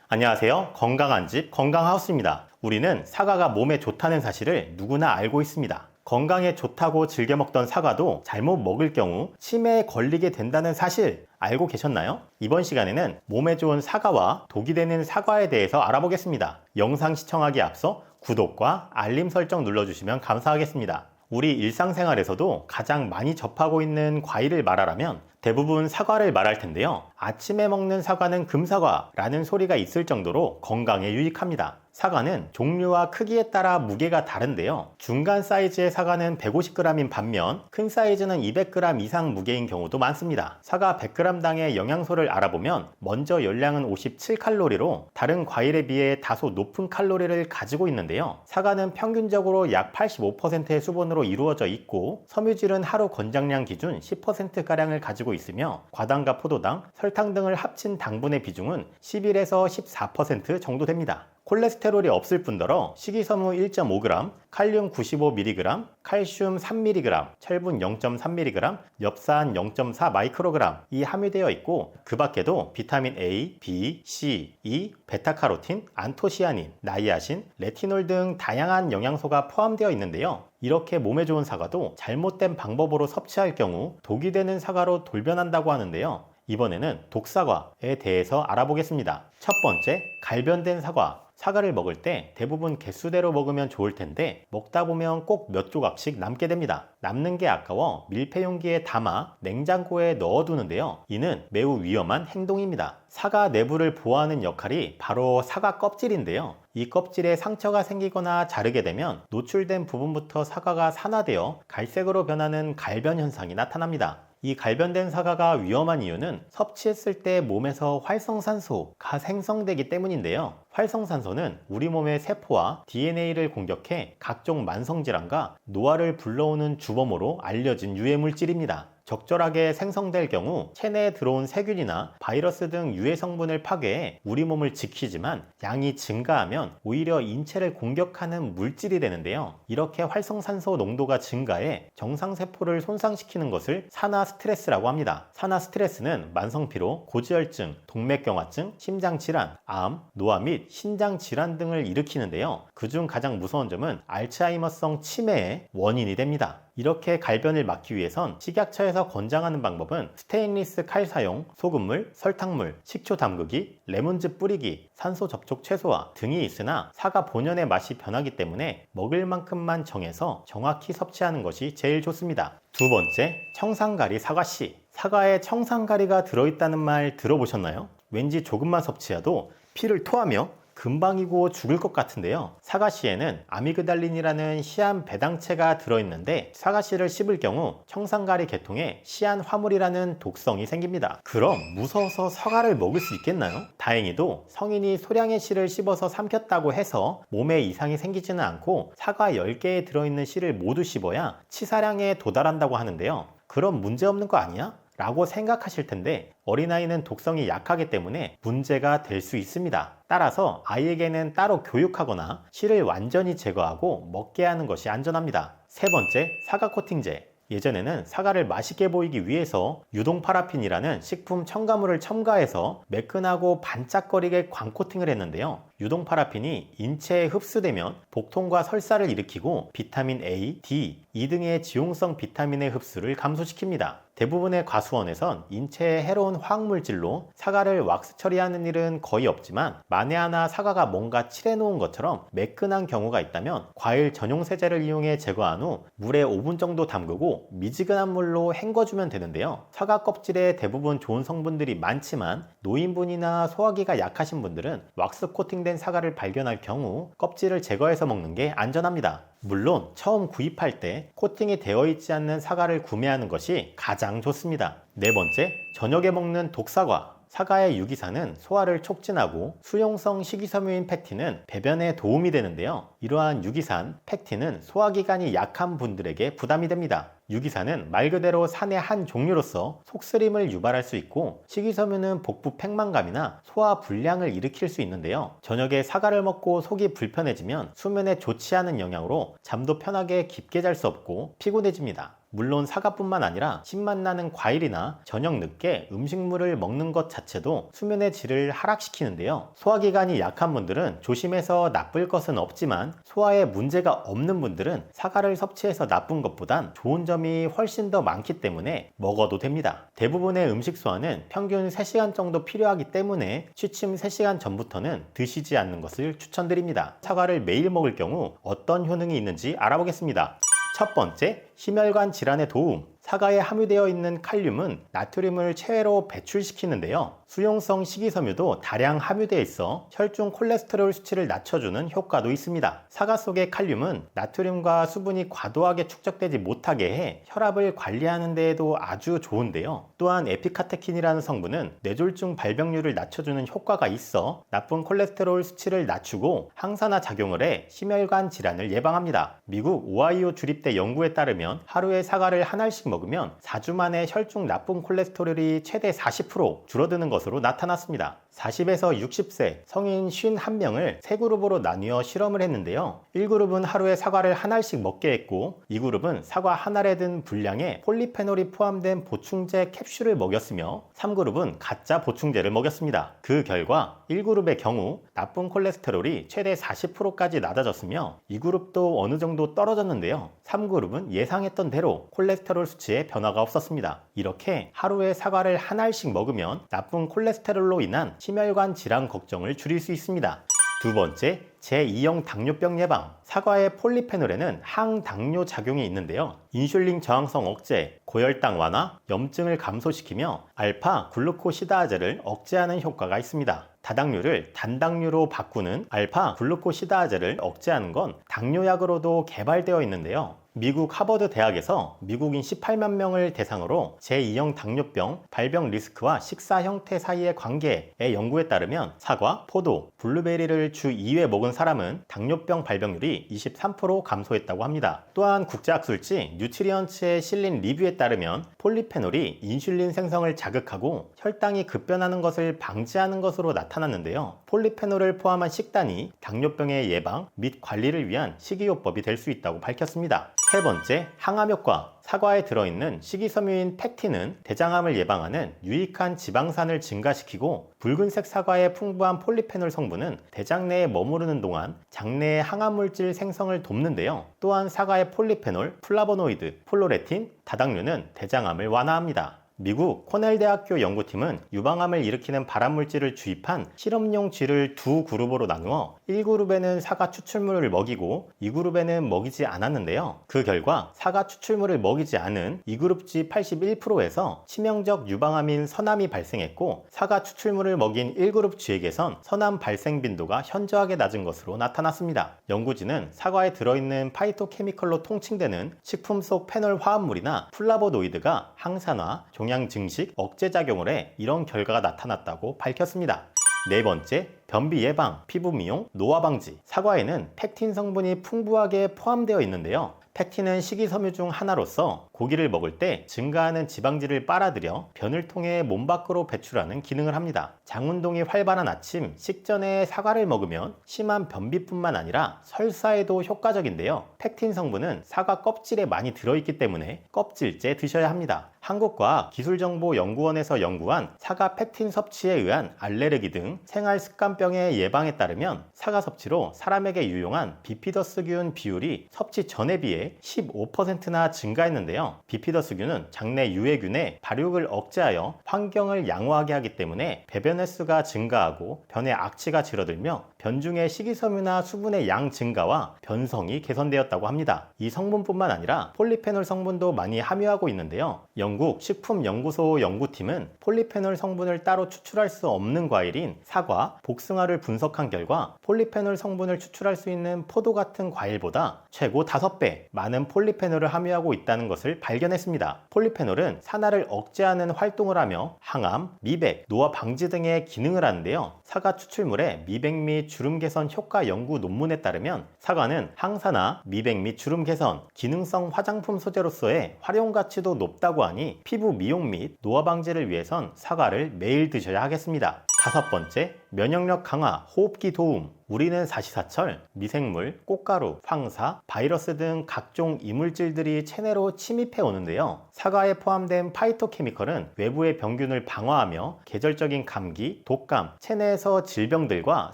안녕하세요. 건강한 집 건강하우스입니다. 우리는 사과가 몸에 좋다는 사실을 누구나 알고 있습니다. 건강에 좋다고 즐겨 먹던 사과도 잘못 먹을 경우 치매에 걸리게 된다는 사실 알고 계셨나요? 이번 시간에는 몸에 좋은 사과와 독이 되는 사과에 대해서 알아보겠습니다. 영상 시청하기에 앞서 구독과 알림 설정 눌러주시면 감사하겠습니다. 우리 일상생활에서도 가장 많이 접하고 있는 과일을 말하라면 대부분 사과를 말할 텐데요. 아침에 먹는 사과는 금사과라는 소리가 있을 정도로 건강에 유익합니다. 사과는 종류와 크기에 따라 무게가 다른데요. 중간 사이즈의 사과는 150g인 반면 큰 사이즈는 200g 이상 무게인 경우도 많습니다. 사과 100g당의 영양소를 알아보면 먼저 열량은 57칼로리로 다른 과일에 비해 다소 높은 칼로리를 가지고 있는데요. 사과는 평균적으로 약 85%의 수분으로 이루어져 있고 섬유질은 하루 권장량 기준 10%가량을 가지고 있으며 과당과 포도당, 설탕 등을 합친 당분의 비중은 11에서 14% 정도 됩니다. 콜레스테롤이 없을 뿐더러 식이섬유 1.5g, 칼륨 95mg, 칼슘 3mg, 철분 0.3mg, 엽산 0.4마이크로그램이 함유되어 있고 그 밖에도 비타민 A, B, C, E, 베타카로틴, 안토시아닌, 나이아신, 레티놀 등 다양한 영양소가 포함되어 있는데요. 이렇게 몸에 좋은 사과도 잘못된 방법으로 섭취할 경우 독이 되는 사과로 돌변한다고 하는데요. 이번에는 독사과에 대해서 알아보겠습니다. 첫 번째, 갈변된 사과. 사과를 먹을 때 대부분 개수대로 먹으면 좋을 텐데 먹다 보면 꼭 몇 조각씩 남게 됩니다. 남는 게 아까워 밀폐 용기에 담아 냉장고에 넣어두는데요. 이는 매우 위험한 행동입니다. 사과 내부를 보호하는 역할이 바로 사과 껍질인데요. 이 껍질에 상처가 생기거나 자르게 되면 노출된 부분부터 사과가 산화되어 갈색으로 변하는 갈변 현상이 나타납니다. 이 갈변된 사과가 위험한 이유는 섭취했을 때 몸에서 활성산소가 생성되기 때문인데요. 활성산소는 우리 몸의 세포와 DNA를 공격해 각종 만성질환과 노화를 불러오는 주범으로 알려진 유해물질입니다. 적절하게 생성될 경우 체내에 들어온 세균이나 바이러스 등 유해 성분을 파괴해 우리 몸을 지키지만 양이 증가하면 오히려 인체를 공격하는 물질이 되는데요. 이렇게 활성산소 농도가 증가해 정상세포를 손상시키는 것을 산화 스트레스라고 합니다. 산화 스트레스는 만성피로, 고지혈증, 동맥경화증, 심장질환, 암, 노화 및 신장질환 등을 일으키는데요. 그중 가장 무서운 점은 알츠하이머성 치매의 원인이 됩니다. 이렇게 갈변을 막기 위해선 식약처에서 권장하는 방법은 스테인리스 칼 사용, 소금물, 설탕물, 식초 담그기, 레몬즙 뿌리기, 산소 접촉 최소화 등이 있으나 사과 본연의 맛이 변하기 때문에 먹을 만큼만 정해서 정확히 섭취하는 것이 제일 좋습니다. 두 번째, 청산가리 사과씨. 사과에 청산가리가 들어있다는 말 들어보셨나요? 왠지 조금만 섭취해도 피를 토하며 금방이고 죽을 것 같은데요. 사과씨에는 아미그달린이라는 시안 배당체가 들어있는데 사과씨를 씹을 경우 청산가리 계통에 시안 화물이라는 독성이 생깁니다. 그럼 무서워서 사과를 먹을 수 있겠나요? 다행히도 성인이 소량의 씨를 씹어서 삼켰다고 해서 몸에 이상이 생기지는 않고 사과 10개에 들어있는 씨를 모두 씹어야 치사량에 도달한다고 하는데요. 그럼 문제없는 거 아니야? 라고 생각하실 텐데 어린아이는 독성이 약하기 때문에 문제가 될 수 있습니다. 따라서 아이에게는 따로 교육하거나 씨를 완전히 제거하고 먹게 하는 것이 안전합니다. 세 번째, 사과 코팅제. 예전에는 사과를 맛있게 보이기 위해서 유동 파라핀이라는 식품 첨가물을 첨가해서 매끈하고 반짝거리게 광코팅을 했는데요. 유동 파라핀이 인체에 흡수되면 복통과 설사를 일으키고 비타민 A, D, E 등의 지용성 비타민의 흡수를 감소시킵니다. 대부분의 과수원에선 인체에 해로운 화학물질로 사과를 왁스 처리하는 일은 거의 없지만 만에 하나 사과가 뭔가 칠해놓은 것처럼 매끈한 경우가 있다면 과일 전용 세제를 이용해 제거한 후 물에 5분 정도 담그고 미지근한 물로 헹궈주면 되는데요. 사과 껍질에 대부분 좋은 성분들이 많지만 노인분이나 소화기가 약하신 분들은 왁스 코팅된 사과를 발견할 경우 껍질을 제거해서 먹는 게 안전합니다. 물론 처음 구입할 때 코팅이 되어 있지 않는 사과를 구매하는 것이 가장 좋습니다. 네 번째, 저녁에 먹는 독사과. 사과의 유기산은 소화를 촉진하고 수용성 식이섬유인 팩틴은 배변에 도움이 되는데요. 이러한 유기산, 팩틴은 소화기관이 약한 분들에게 부담이 됩니다. 유기산은 말 그대로 산의 한 종류로서 속쓰림을 유발할 수 있고 식이섬유는 복부 팽만감이나 소화 불량을 일으킬 수 있는데요. 저녁에 사과를 먹고 속이 불편해지면 수면에 좋지 않은 영향으로 잠도 편하게 깊게 잘 수 없고 피곤해집니다. 물론 사과뿐만 아니라 신맛 나는 과일이나 저녁 늦게 음식물을 먹는 것 자체도 수면의 질을 하락시키는데요. 소화기관이 약한 분들은 조심해서 나쁠 것은 없지만 소화에 문제가 없는 분들은 사과를 섭취해서 나쁜 것보단 좋은 점이 훨씬 더 많기 때문에 먹어도 됩니다. 대부분의 음식 소화는 평균 3시간 정도 필요하기 때문에 취침 3시간 전부터는 드시지 않는 것을 추천드립니다. 사과를 매일 먹을 경우 어떤 효능이 있는지 알아보겠습니다. 첫 번째, 심혈관 질환에 도움. 사과에 함유되어 있는 칼륨은 나트륨을 체외로 배출시키는데요. 수용성 식이섬유도 다량 함유되어 있어 혈중 콜레스테롤 수치를 낮춰주는 효과도 있습니다. 사과 속의 칼륨은 나트륨과 수분이 과도하게 축적되지 못하게 해 혈압을 관리하는 데에도 아주 좋은데요. 또한 에피카테킨이라는 성분은 뇌졸중 발병률을 낮춰주는 효과가 있어 나쁜 콜레스테롤 수치를 낮추고 항산화 작용을 해 심혈관 질환을 예방합니다. 미국 오하이오 주립대 연구에 따르면 하루에 사과를 한 알씩 먹으면 4주 만에 혈중 나쁜 콜레스테롤이 최대 40% 줄어드는 것으로 나타났습니다. 40에서 60세 성인 51명을 3그룹으로 나뉘어 실험을 했는데요. 1그룹은 하루에 사과를 한 알씩 먹게 했고 2그룹은 사과 한 알에 든 분량의 폴리페놀이 포함된 보충제 캡슐을 먹였으며 3그룹은 가짜 보충제를 먹였습니다. 그 결과 1그룹의 경우 나쁜 콜레스테롤이 최대 40%까지 낮아졌으며 2그룹도 어느 정도 떨어졌는데요. 3그룹은 예상했던 대로 콜레스테롤 수치에 변화가 없었습니다. 이렇게 하루에 사과를 한 알씩 먹으면 나쁜 콜레스테롤로 인한 심혈관 질환 걱정을 줄일 수 있습니다. 두 번째, 제2형 당뇨병 예방. 사과의 폴리페놀에는 항당뇨 작용이 있는데요. 인슐린 저항성 억제, 고혈당 완화, 염증을 감소시키며 알파 글루코시다아제를 억제하는 효과가 있습니다. 다당류를 단당류로 바꾸는 알파 글루코시다아제를 억제하는 건 당뇨약으로도 개발되어 있는데요. 미국 하버드 대학에서 미국인 18만 명을 대상으로 제2형 당뇨병 발병 리스크와 식사 형태 사이의 관계의 연구에 따르면 사과, 포도, 블루베리를 주 2회 먹은 사람은 당뇨병 발병률이 23% 감소했다고 합니다. 또한 국제학술지 뉴트리언츠에 실린 리뷰에 따르면 폴리페놀이 인슐린 생성을 자극하고 혈당이 급변하는 것을 방지하는 것으로 나타났는데요. 폴리페놀을 포함한 식단이 당뇨병의 예방 및 관리를 위한 식이요법이 될 수 있다고 밝혔습니다. 세 번째, 항암 효과. 사과에 들어있는 식이섬유인 팩틴은 대장암을 예방하는 유익한 지방산을 증가시키고 붉은색 사과의 풍부한 폴리페놀 성분은 대장 내에 머무르는 동안 장내의 항암물질 생성을 돕는데요. 또한 사과의 폴리페놀, 플라보노이드, 플로레틴, 다당류는 대장암을 완화합니다. 미국 코넬대학교 연구팀은 유방암을 일으키는 발암물질을 주입한 실험용 쥐를 두 그룹으로 나누어 1그룹에는 사과 추출물을 먹이고 2그룹에는 먹이지 않았는데요. 그 결과 사과 추출물을 먹이지 않은 2그룹 쥐 81%에서 치명적 유방암인 선암이 발생했고 사과 추출물을 먹인 1그룹 쥐에게선 선암 발생 빈도가 현저하게 낮은 것으로 나타났습니다. 연구진은 사과에 들어있는 파이토케미컬로 통칭되는 식품 속 페놀 화합물이나 플라보노이드가 항산화, 종양 증식, 억제 작용을 해 이런 결과가 나타났다고 밝혔습니다. 네 번째, 변비 예방, 피부 미용, 노화 방지. 사과에는 팩틴 성분이 풍부하게 포함되어 있는데요. 팩틴은 식이섬유 중 하나로서 고기를 먹을 때 증가하는 지방질을 빨아들여 변을 통해 몸 밖으로 배출하는 기능을 합니다. 장운동이 활발한 아침, 식전에 사과를 먹으면 심한 변비뿐만 아니라 설사에도 효과적인데요. 팩틴 성분은 사과 껍질에 많이 들어있기 때문에 껍질째 드셔야 합니다. 한국과기술정보연구원에서 연구한 사과 팩틴 섭취에 의한 알레르기 등 생활습관병의 예방에 따르면 사과 섭취로 사람에게 유용한 비피더스균 비율이 섭취 전에 비해 15%나 증가했는데요. 비피더스균은 장내 유해균의 발육을 억제하여 환경을 양호하게 하기 때문에 배변 횟수가 증가하고 변의 악취가 줄어들며 변 중의 식이섬유나 수분의 양 증가와 변성이 개선되었다고 합니다. 이 성분뿐만 아니라 폴리페놀 성분도 많이 함유하고 있는데요. 영국 식품연구소 연구팀은 폴리페놀 성분을 따로 추출할 수 없는 과일인 사과, 복숭아를 분석한 결과 폴리페놀 성분을 추출할 수 있는 포도 같은 과일보다 최고 5배 많은 폴리페놀을 함유하고 있다는 것을 발견했습니다. 폴리페놀은 산화를 억제하는 활동을 하며 항암, 미백, 노화 방지 등의 기능을 하는데요. 사과 추출물의 미백 및 주름 개선 효과 연구 논문에 따르면 사과는 항산화, 미백 및 주름 개선, 기능성 화장품 소재로서의 활용 가치도 높다고 하니 피부 미용 및 노화 방지를 위해선 사과를 매일 드셔야 하겠습니다. 5번째, 면역력 강화, 호흡기 도움. 우리는 사시사철, 미생물, 꽃가루, 황사, 바이러스 등 각종 이물질들이 체내로 침입해 오는데요. 사과에 포함된 파이토케미컬은 외부의 병균을 방어하며 계절적인 감기, 독감, 체내에서 질병들과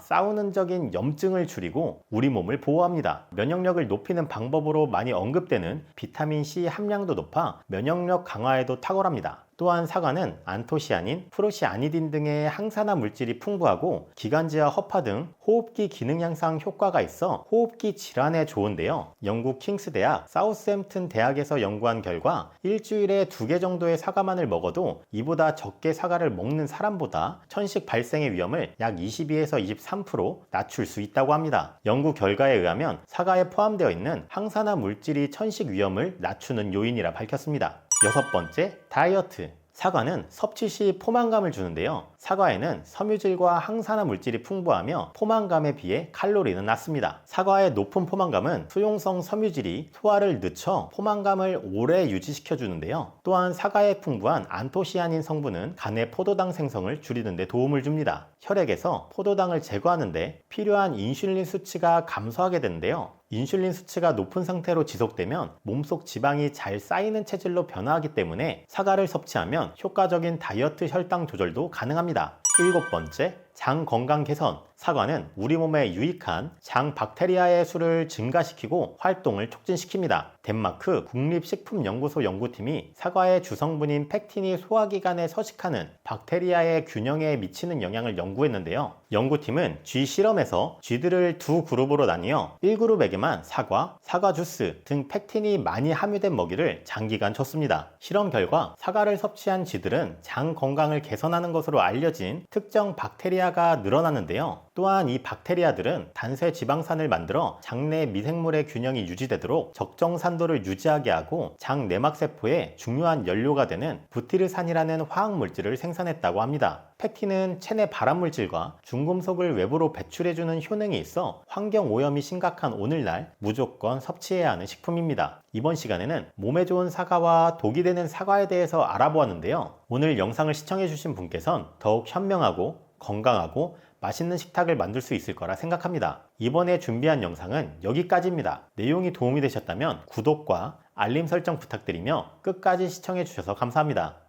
싸우는 적인 염증을 줄이고 우리 몸을 보호합니다. 면역력을 높이는 방법으로 많이 언급되는 비타민C 함량도 높아 면역력 강화에도 탁월합니다. 또한 사과는 안토시아닌, 프로시아니딘 등의 항산화 물질이 풍부하고 기관지와 허파 등 호흡기 기능 향상 효과가 있어 호흡기 질환에 좋은데요. 영국 킹스대학, 사우스햄튼 대학에서 연구한 결과 일주일에 2개 정도의 사과만을 먹어도 이보다 적게 사과를 먹는 사람보다 천식 발생의 위험을 약 22에서 23% 낮출 수 있다고 합니다. 연구 결과에 의하면 사과에 포함되어 있는 항산화 물질이 천식 위험을 낮추는 요인이라 밝혔습니다. 6번째, 다이어트. 사과는 섭취 시 포만감을 주는데요. 사과에는 섬유질과 항산화 물질이 풍부하며 포만감에 비해 칼로리는 낮습니다. 사과의 높은 포만감은 수용성 섬유질이 소화를 늦춰 포만감을 오래 유지시켜 주는데요. 또한 사과에 풍부한 안토시아닌 성분은 간의 포도당 생성을 줄이는 데 도움을 줍니다. 혈액에서 포도당을 제거하는 데 필요한 인슐린 수치가 감소하게 되는데요. 인슐린 수치가 높은 상태로 지속되면 몸속 지방이 잘 쌓이는 체질로 변화하기 때문에 사과를 섭취하면 효과적인 다이어트 혈당 조절도 가능합니다. 7번째, 장 건강 개선. 사과는 우리 몸에 유익한 장 박테리아의 수를 증가시키고 활동을 촉진시킵니다. 덴마크 국립식품연구소 연구팀이 사과의 주성분인 팩틴이 소화기관에 서식하는 박테리아의 균형에 미치는 영향을 연구했는데요. 연구팀은 쥐 실험에서 쥐들을 두 그룹으로 나뉘어 1그룹에게만 사과, 사과 주스 등 팩틴이 많이 함유된 먹이를 장기간 줬습니다. 실험 결과 사과를 섭취한 쥐들은 장 건강을 개선하는 것으로 알려진 특정 박테리아가 늘어나는데요. 또한 이 박테리아들은 단쇄 지방산을 만들어 장내 미생물의 균형이 유지되도록 적정 산도를 유지하게 하고 장 내막세포의 중요한 연료가 되는 부티르산이라는 화학물질을 생산했다고 합니다. 팩틴은 체내 발암물질과 중금속을 외부로 배출해주는 효능이 있어 환경오염이 심각한 오늘날 무조건 섭취해야 하는 식품입니다. 이번 시간에는 몸에 좋은 사과와 독이 되는 사과에 대해서 알아보았는데요. 오늘 영상을 시청해주신 분께선 더욱 현명하고 건강하고 맛있는 식탁을 만들 수 있을 거라 생각합니다. 이번에 준비한 영상은 여기까지입니다. 내용이 도움이 되셨다면 구독과 알림 설정 부탁드리며 끝까지 시청해 주셔서 감사합니다.